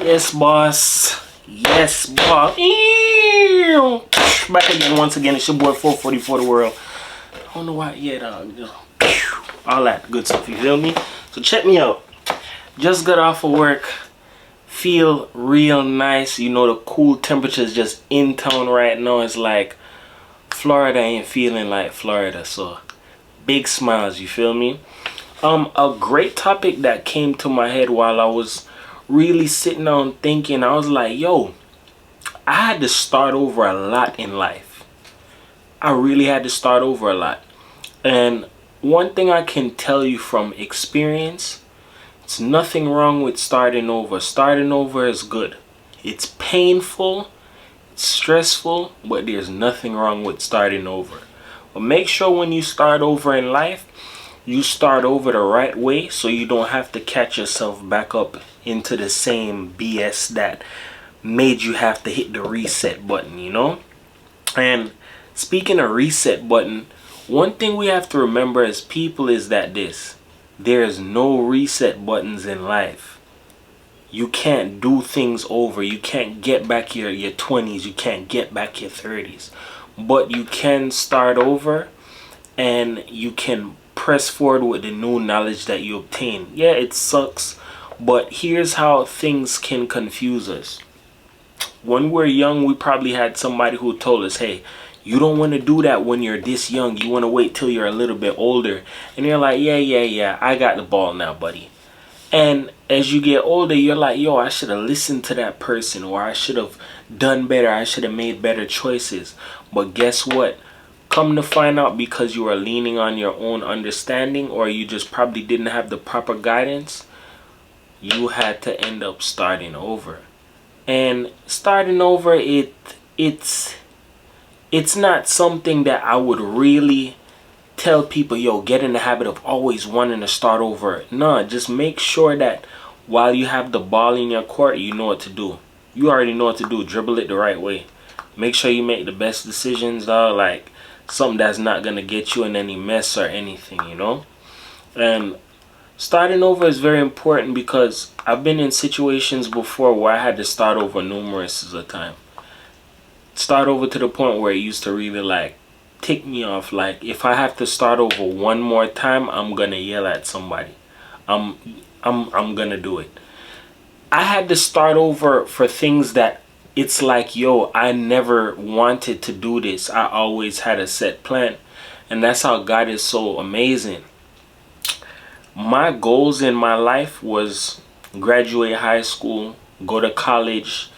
Yes, boss. Yes, boss. Ew. Back again, once again. It's your boy 444 the world. I don't know why. Yeah, dog. All that good stuff. You feel me? So check me out. Just got off of work. Feel real nice. You know, the cool temperature is just in town right now. It's like Florida ain't feeling like Florida. So big smiles. You feel me? A great topic that came to my head while I was really sitting down thinking. I was like, yo, I had to start over a lot in life. I really had to start over a lot. And one thing I can tell you from experience, it's nothing wrong with starting over. Starting over is good. It's painful, it's stressful, but there's nothing wrong with starting over. But make sure when you start over in life, you start over the right way so you don't have to catch yourself back up into the same BS that made you have to hit the reset button, you know? And speaking of reset button, one thing we have to remember as people is that there's no reset buttons in life. You can't do things over. You can't get back your 20s. You can't get back your 30s. But you can start over and you can press forward with the new knowledge that you obtain. Yeah, it sucks, but here's how things can confuse us. When we're young, we probably had somebody who told us, hey, you don't want to do that when you're this young. You want to wait till you're a little bit older. And you're like, yeah, I got the ball now, buddy. And as you get older, you're like, yo, I should have listened to that person, or I should have done better. I should have made better choices. But guess what? Come to find out, because you are leaning on your own understanding, or you just probably didn't have the proper guidance, you had to end up starting over. And starting over, it's not something that I would really tell people, yo, get in the habit of always wanting to start over. No, just make sure that while you have the ball in your court, you know what to do. You already know what to do. Dribble it the right way. Make sure you make the best decisions, dog. Like something that's not gonna get you in any mess or anything, you know. And starting over is very important, because I've been in situations before where I had to start over numerous of the time. Start over to the point where it used to really like tick me off. Like if I have to start over one more time, I'm gonna yell at somebody. I'm gonna do it. I had to start over for things that it's like, yo, I never wanted to do this. I always had a set plan. And that's how God is so amazing. My goals in my life was graduate high school, go to college,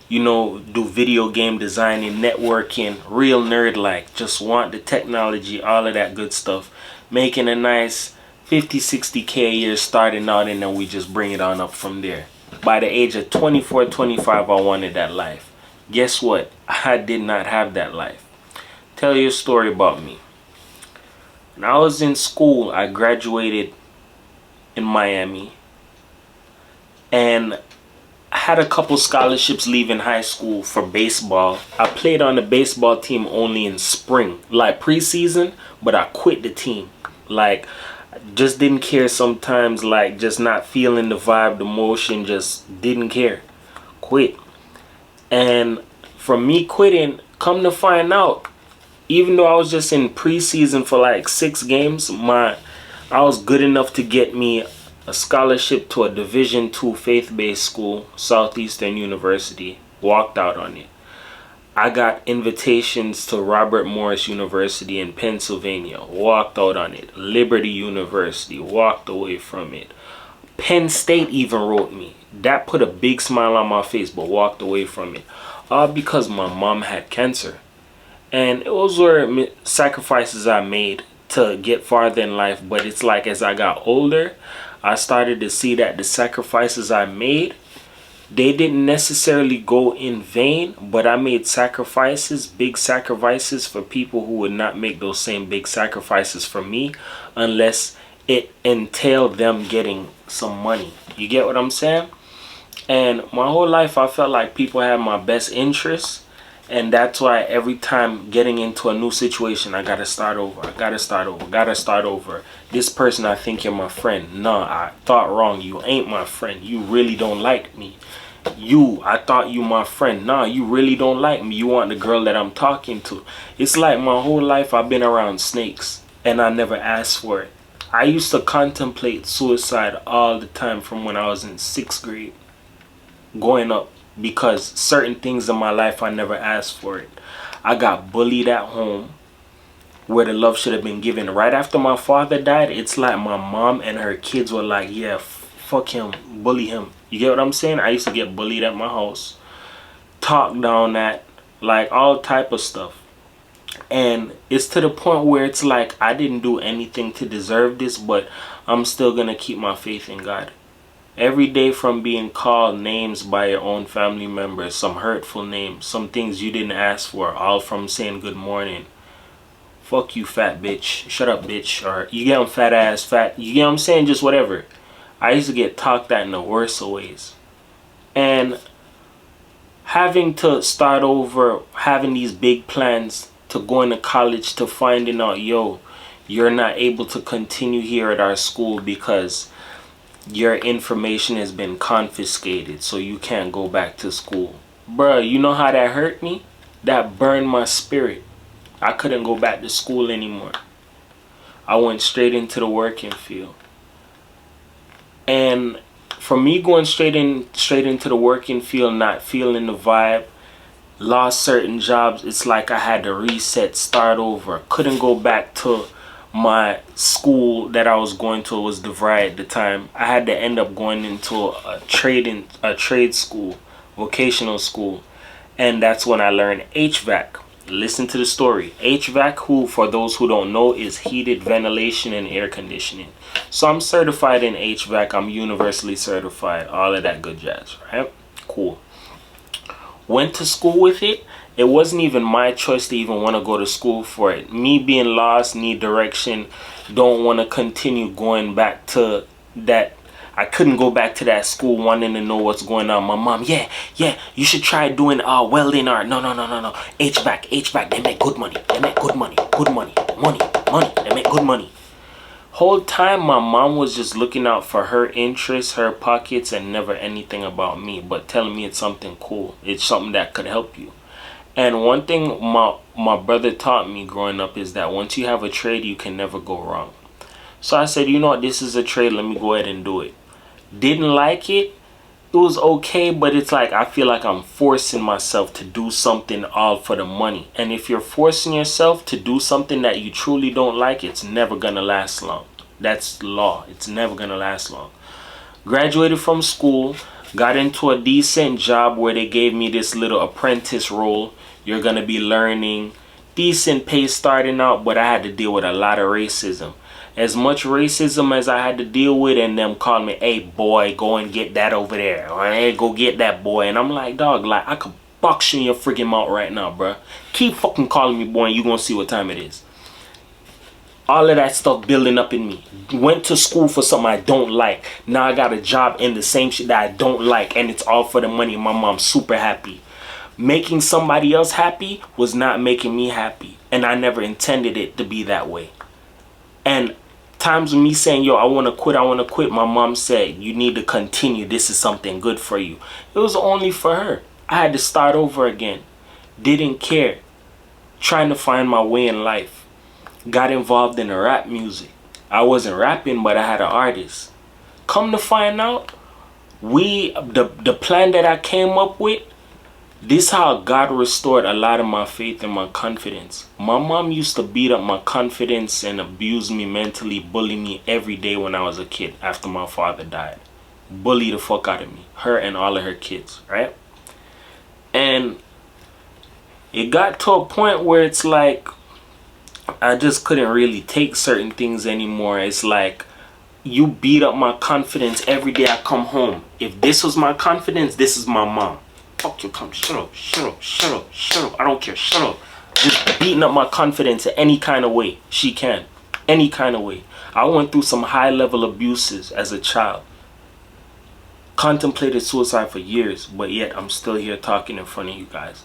you know, do video game designing, networking, real nerd like, just want the technology, all of that good stuff. Making a nice 50, 60K a year starting out, and then we just bring it on up from there. By the age of 24, 25, I wanted that life. Guess what? I did not have that life. Tell you a story about me. When I was in school, I graduated in Miami. And I had a couple scholarships leaving high school for baseball. I played on the baseball team only in spring, like preseason, but I quit the team. Like, just didn't care sometimes, like just not feeling the vibe, the motion, just didn't care. Quit. And from me quitting, come to find out, even though I was just in preseason for like 6 games, I was good enough to get me a scholarship to a Division II faith-based school, Southeastern University. Walked out on it. I got invitations to Robert Morris University in Pennsylvania. Walked out on it. Liberty University. Walked away from it. Penn State even wrote me. That put a big smile on my face, but walked away from it. All because my mom had cancer. And those were sacrifices I made to get farther in life. But it's like as I got older, I started to see that the sacrifices I made, they didn't necessarily go in vain, but I made sacrifices, big sacrifices, for people who would not make those same big sacrifices for me unless it entailed them getting some money. You get what I'm saying? And my whole life I felt like people had my best interests, And that's why every time getting into a new situation, I gotta start over. I gotta start over. Gotta start over. This person, I think you're my friend. Nah, I thought wrong. You ain't my friend. You really don't like me. I thought you my friend. Nah, you really don't like me. You want the girl that I'm talking to. It's like my whole life I've been around snakes and I never asked for it. I used to contemplate suicide all the time from when I was in 6th grade going up, because certain things in my life I never asked for it. I got bullied at home where the love should have been given. Right after my father died, it's like my mom and her kids were like, yeah, fuck him, bully him. You get what I'm saying? I used to get bullied at my house, talked down at, like all type of stuff. And it's to the point where it's like I didn't do anything to deserve this, but I'm still gonna keep my faith in God. Every day, from being called names by your own family members, some hurtful names, some things you didn't ask for, all from saying good morning. Fuck you, fat bitch. Shut up, bitch. Or you get them fat ass, fat. You get what I'm saying? Just whatever. I used to get talked at in the worst of ways. And having to start over, having these big plans to going to college, to finding out, yo, you're not able to continue here at our school because your information has been confiscated, so you can't go back to school. Bruh, you know how that hurt me? That burned my spirit. I couldn't go back to school anymore. I went straight into the working field. And for me going straight into the working field, not feeling the vibe, lost certain jobs, it's like I had to reset, start over. Couldn't go back to my school that I was going to. It was DeVry at the time. I had to end up going into a trade school, vocational school, and that's when I learned HVAC. Listen to the story. HVAC, who for those who don't know, is heated ventilation and air conditioning. So I'm certified in HVAC. I'm universally certified. All of that good jazz, right? Cool. Went to school with it. It wasn't even my choice to even want to go to school for it. Me being lost, need direction, don't want to continue going back to that. I couldn't go back to that school wanting to know what's going on. My mom, yeah, you should try doing welding or no. HVAC, they make good money. They make good money. Money. They make good money. Whole time my mom was just looking out for her interests, her pockets, and never anything about me, but telling me it's something cool. It's something that could help you. And one thing my brother taught me growing up is that once you have a trade, you can never go wrong. So I said, you know what, this is a trade, let me go ahead and do it. Didn't like it. It was okay, but it's like I feel like I'm forcing myself to do something all for the money. And if you're forcing yourself to do something that you truly don't like, it's never gonna last long. That's law. It's never gonna last long. Graduated from school, got into a decent job where they gave me this little apprentice role. You're gonna be learning, decent pay starting out, but I had to deal with a lot of racism. As much racism as I had to deal with, and them calling me, hey boy, go and get that over there, or hey, go get that boy. And I'm like, dog, like I could box you in your freaking mouth right now, bruh. Keep fucking calling me boy and you gonna see what time it is. All of that stuff building up in me. Went to school for something I don't like. Now I got a job in the same shit that I don't like, and it's all for the money. My mom's super happy. Making somebody else happy was not making me happy, and I never intended it to be that way. And times of me saying, yo, I want to quit, my mom said, you need to continue. This is something good for you. It was only for her. I had to start over again. Didn't care. Trying to find my way in life. Got involved in the rap music. I wasn't rapping, but I had an artist. Come to find out, the plan that I came up with, this how God restored a lot of my faith and my confidence. My mom used to beat up my confidence and abuse me mentally, bully me every day when I was a kid after my father died. Bully the fuck out of me. Her and all of her kids, right? And it got to a point where it's like I just couldn't really take certain things anymore. It's like you beat up my confidence every day I come home. If this was my confidence, this is my mom. Fuck you, come, shut up. I don't care, shut up. Just beating up my confidence in any kind of way she can. Any kind of way. I went through some high level abuses as a child. Contemplated suicide for years, but yet I'm still here talking in front of you guys.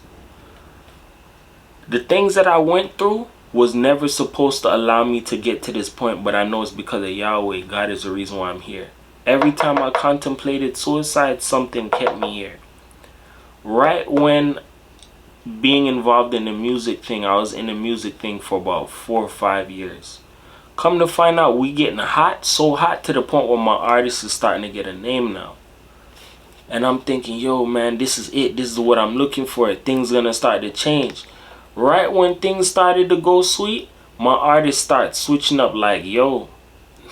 The things that I went through was never supposed to allow me to get to this point, but I know it's because of Yahweh. God is the reason why I'm here. Every time I contemplated suicide, something kept me here. Right when being involved in the music thing, I was in the music thing for about 4 or 5 years. Come to find out, we getting hot, so hot to the point where my artist is starting to get a name now. And I'm thinking, yo, man, this is it. This is what I'm looking for. Things gonna start to change. Right when things started to go sweet, my artist starts switching up like, yo,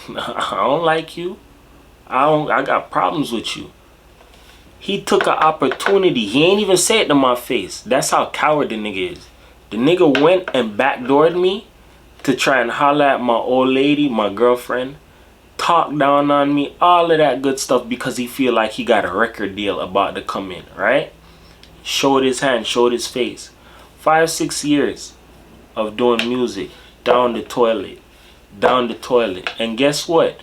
I don't like you. I got problems with you. He took an opportunity. He ain't even say it to my face. That's how coward the nigga is. The nigga went and backdoored me to try and holler at my old lady, my girlfriend, talk down on me, all of that good stuff because he feel like he got a record deal about to come in, right? Showed his hand, showed his face. 5, 6 years of doing music, down the toilet. And guess what?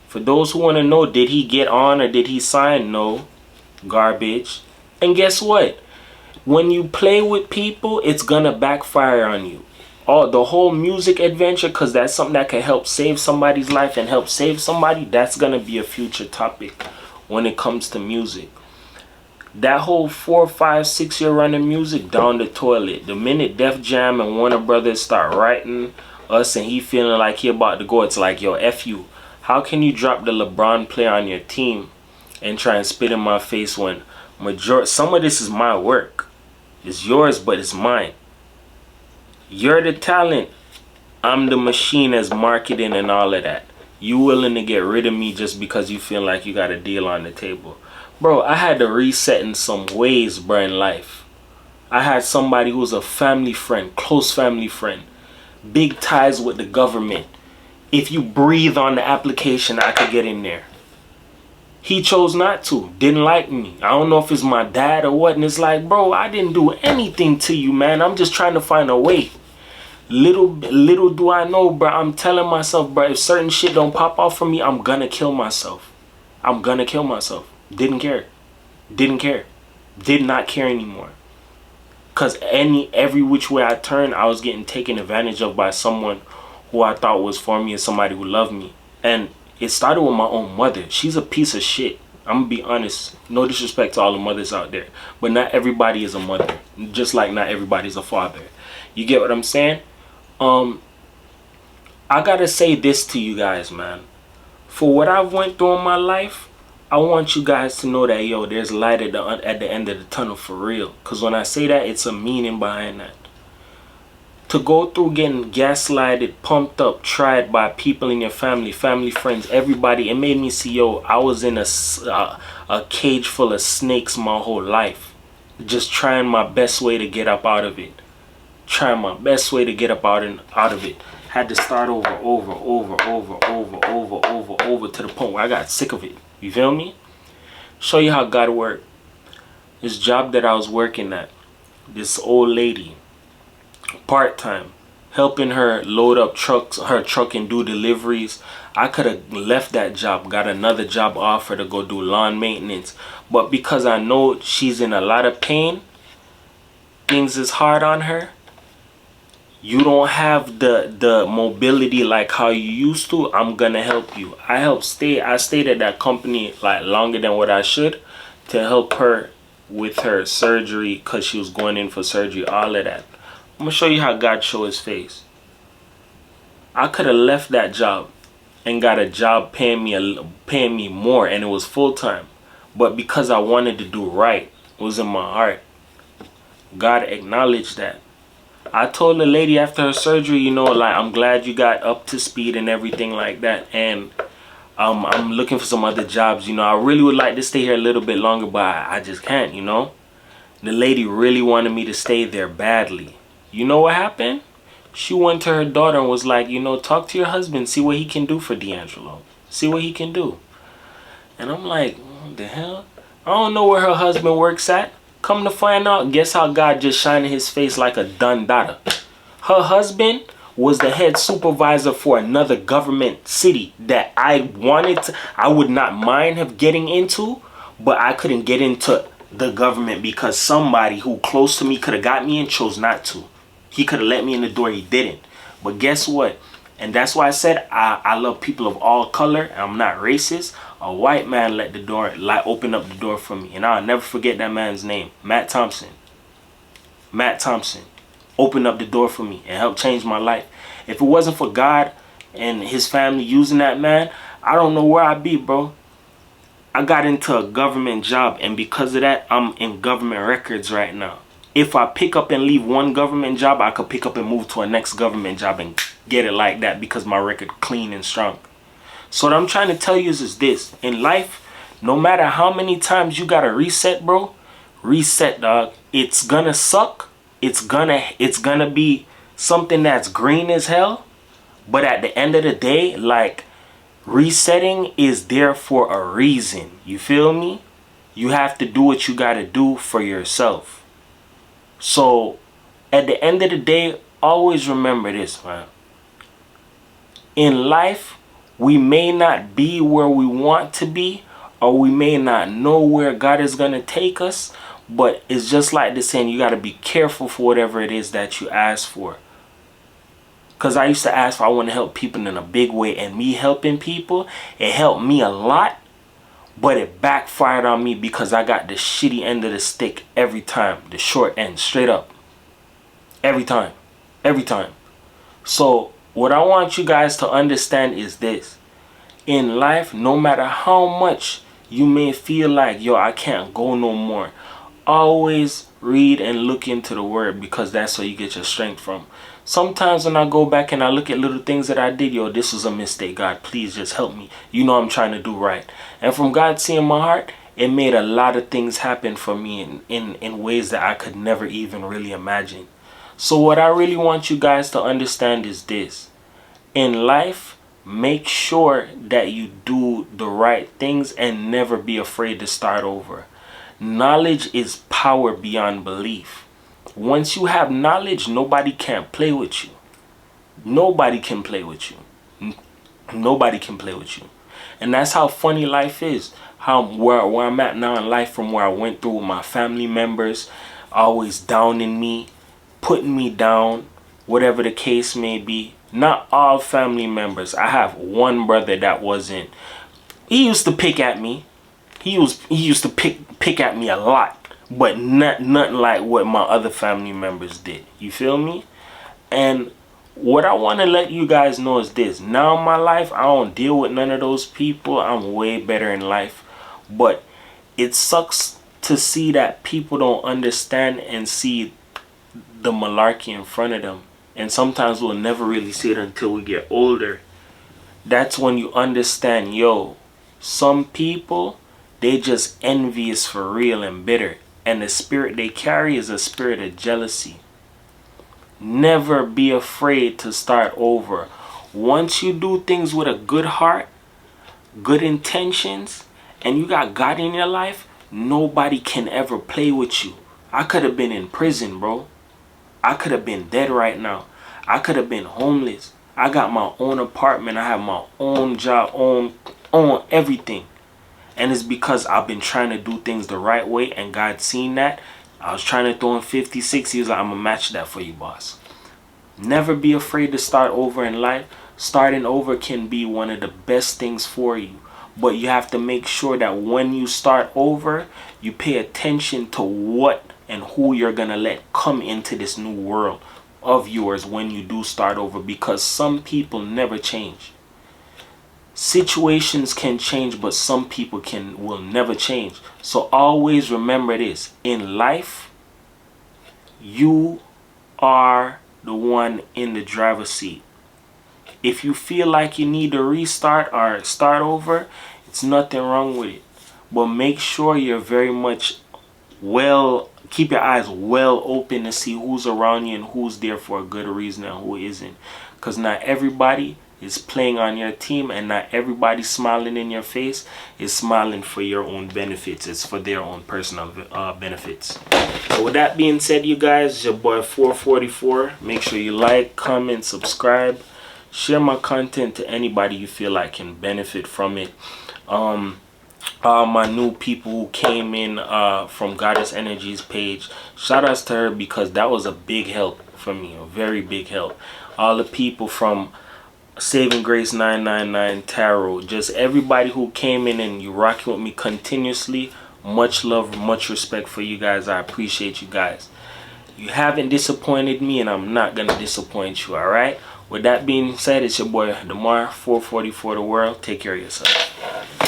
For those who want to know, did he get on or did he sign? No. Garbage. And guess what? When you play with people, it's gonna backfire on you. The whole music adventure, because that's something that can help save somebody's life and help save somebody, that's gonna be a future topic when it comes to music. That whole 4, 5, 6 year run of music, down the toilet. The minute Def Jam and Warner Brothers start writing us and he feeling like he about to go, it's like, yo, F you. How can you drop the LeBron player on your team and try and spit in my face when some of this is my work? It's yours, but it's mine. You're the talent. I'm the machine as marketing and all of that. You willing to get rid of me just because you feel like you got a deal on the table. Bro, I had to reset in some ways, bro, in life. I had somebody who was a family friend, close family friend, big ties with the government. If you breathe on the application, I could get in there. He chose not to, didn't like me. I don't know if it's my dad or what, and it's like, bro, I didn't do anything to you, man. I'm just trying to find a way. Little do I know, bro, I'm telling myself, bro, if certain shit don't pop off for me, I'm gonna kill myself. I'm gonna kill myself. Didn't care. Did not care anymore. Cause every which way I turned, I was getting taken advantage of by someone who I thought was for me and somebody who loved me. And it started with my own mother. She's a piece of shit. I'm gonna be honest. No disrespect to all the mothers out there, but not everybody is a mother. Just like not everybody's a father. You get what I'm saying? I gotta say this to you guys, man. For what I've went through in my life, I want you guys to know that, yo, there's light at the end of the tunnel for real. Because when I say that, it's a meaning behind that. To go through getting gaslighted, pumped up, tried by people in your family, friends, everybody, it made me see, yo, I was in a cage full of snakes my whole life. Just trying my best way to get up out of it. Had to start over to the point where I got sick of it. You feel me? Show you how God worked. This job that I was working at, this old lady, part-time, helping her load up her truck and do deliveries. I could have left that job, got another job offer to go do lawn maintenance. But because I know she's in a lot of pain, things is hard on her. You don't have the mobility like how you used to. I'm gonna help you. I stayed at that company like longer than what I should to help her with her surgery because she was going in for surgery, all of that. I'm gonna show you how God showed his face. I could have left that job and got a job paying me more, and it was full-time. But because I wanted to do right, it was in my heart. God acknowledged that. I told the lady after her surgery, you know, like, I'm glad you got up to speed and everything like that. And I'm looking for some other jobs, you know. I really would like to stay here a little bit longer, but I just can't, you know. The lady really wanted me to stay there badly. You know what happened? She went to her daughter and was like, you know, talk to your husband, see what he can do for D'Angelo. See what he can do. And I'm like, what the hell? I don't know where her husband works at. Come to find out, guess how God just shining his face like a done daughter. Her husband was the head supervisor for another government city that I would not mind have getting into, but I couldn't get into the government because somebody who close to me could have got me and chose not to. He could have let me in the door. He didn't. But guess what? And that's why I said I love people of all color. I'm not racist. A white man let the door, like, open up the door for me. And I'll never forget that man's name. Matt Thompson. Matt Thompson opened up the door for me and helped change my life. If it wasn't for God and his family using that man, I don't know where I'd be, bro. I got into a government job, and because of that, I'm in government records right now. If I pick up and leave one government job, I could pick up and move to a next government job and get it like that because my record clean and strong. So what I'm trying to tell you is this. In life, no matter how many times you gotta reset, bro, reset, dog. It's gonna suck. It's gonna be something that's green as hell. But at the end of the day, like, resetting is there for a reason. You feel me? You have to do what you gotta do for yourself. So at the end of the day, always remember this, man. In life, we may not be where we want to be, or we may not know where God is going to take us, but it's just like this saying, you got to be careful for whatever it is that you ask for. Because I used to ask for, I want to help people in a big way, and me helping people, it helped me a lot, but it backfired on me because I got the shitty end of the stick every time, the short end, straight up. Every time. Every time. So what I want you guys to understand is this. In life, no matter how much you may feel like, yo, I can't go no more, always read and look into the word, because that's where you get your strength from. Sometimes when I go back and I look at little things that I did, yo, this was a mistake. God, please just help me. You know I'm trying to do right. And from God seeing my heart, it made a lot of things happen for me in ways that I could never even really imagine. So what I really want you guys to understand is this. In life, make sure that you do the right things and never be afraid to start over. Knowledge is power beyond belief. Once you have knowledge, nobody can play with you. Nobody can play with you. Nobody can play with you. And that's how funny life is. Where I'm at now in life, from where I went through with my family members, always downing me, putting me down, whatever the case may be. Not all family members. I have one brother that wasn't. He used to pick at me. He used to pick at me a lot. But nothing like what my other family members did. You feel me? And what I want to let you guys know is this. Now in my life, I don't deal with none of those people. I'm way better in life. But it sucks to see that people don't understand and see the malarkey in front of them. And sometimes we'll never really see it until we get older. That's when you understand, yo, some people, they just envious for real and bitter. And the spirit they carry is a spirit of jealousy. Never be afraid to start over. Once you do things with a good heart, good intentions, and you got God in your life, nobody can ever play with you. I could have been in prison, bro. I could have been dead right now. I could have been homeless. I got my own apartment. I have my own job, own everything. And it's because I've been trying to do things the right way, and God seen that. I was trying to throw in 50, 60. He was like, I'm going to match that for you, boss. Never be afraid to start over in life. Starting over can be one of the best things for you. But you have to make sure that when you start over, you pay attention to what and who you're going to let come into this new world of yours when you do start over. Because some people never change. Situations can change, but some people will never change. So always remember this. In life, you are the one in the driver's seat. If you feel like you need to restart or start over, it's nothing wrong with it. But make sure you're very much keep your eyes well open to see who's around you and who's there for a good reason and who isn't. Because not everybody is playing on your team, and not everybody smiling in your face is smiling for your own benefits. It's for their own personal benefits. So with that being said, you guys, it's your boy 444. Make sure you like, comment, subscribe, share my content to anybody you feel like can benefit from it. All my new people who came in from Goddess Energies page, shout outs to her, because that was a big help for me, a very big help. All the people from Saving Grace 999 Tarot, just everybody who came in and you rocking with me continuously, much love, much respect for you guys. I appreciate you guys. You haven't disappointed me, and I'm not gonna disappoint you. All right, with that being said, it's your boy Damar 444 the world. Take care of yourself.